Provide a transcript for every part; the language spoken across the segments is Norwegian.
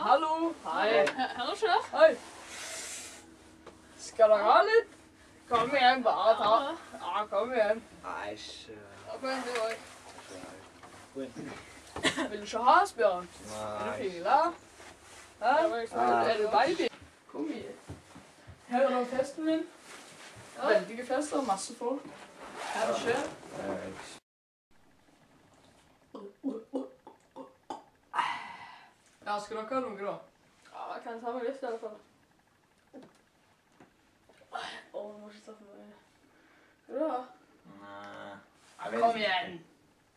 hallo. Hei. Hallo, sjef. Hei. Skal dere ha litt? Kom igjen, bare ta. Ja, kom igjen. Æsj. Ja, kom igjen, du òg. Vil du ikke ha, Asbjørn? Vil du pile? Hæ? Er du baby? Kom igjen. Her er festen min. Veldige fester, masse folk. Hva skjer? Ja, skal dere ha noe da? Ja, jeg kan ta meg litt i alle fall. Åh, jeg må ikke ta for meg. Skal du ha? Nei. Kom igjen.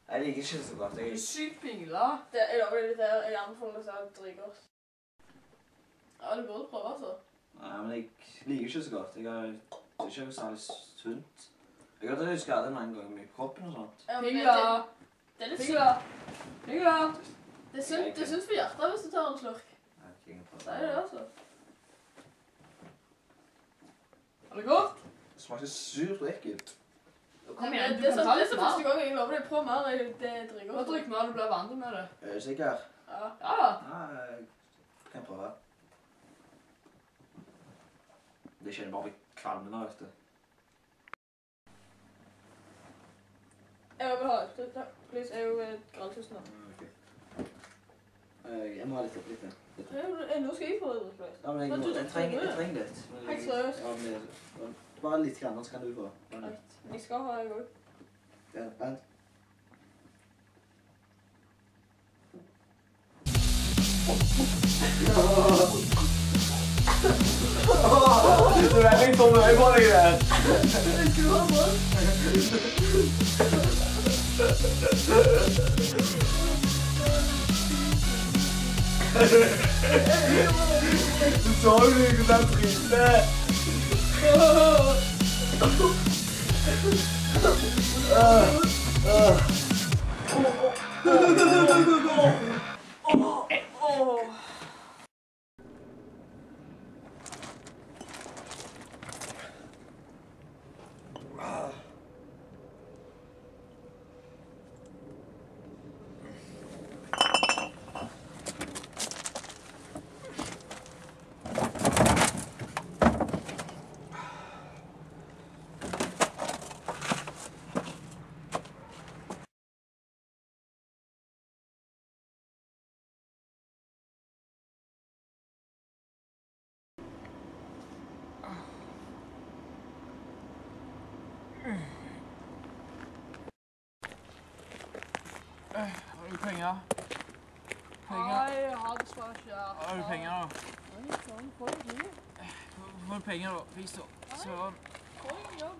Jeg liker ikke så godt. Du er sykt pingla. Jeg lover deg litt her. Jeg anbefaler deg å drikke oss. Ja, du burde prøve, altså. Nei, men jeg liker ikke så godt. Det er ikke særlig sunt. Jeg har husker jeg hadde mange ganger i kroppen og sånt. Ja, men Pingla. det er litt Pingla. Pingla. Det er sunt for hjertet hvis du tar en slurk. Jeg har ikke Så er det det, altså. Er det godt? Det smaker surt og ekkelt. Kom igjen, du Det er kan ta sånn, det litt er første mer. gang jeg lover deg. Prøv mer. Det drikker Bare oss. drikk mer, du blir vant med det. Er du sikker? Ja. Ja. Ja, jeg kan prøve. Det kjenner bare kvalmen av, vet du. Jeg vil ha det. Takk. Please, jeg er jo granntusen nå. Jeg må ha litt oppi litt. Nå skal jeg få det drikke. Ja, men jeg trenger litt. Helt seriøst. Ja, men bare litt grann, så kan du få. Jeg skal ha en gang. Ja, vent. Du er litt dum øye på deg der. Skal du ha på? Du så jo ikke den triste. Har du penger? Nei, jeg har dessverre ikke. Har du penger da? Nei, sånn, få det. Få penger da, vis da. Søren. Få deg en jobb.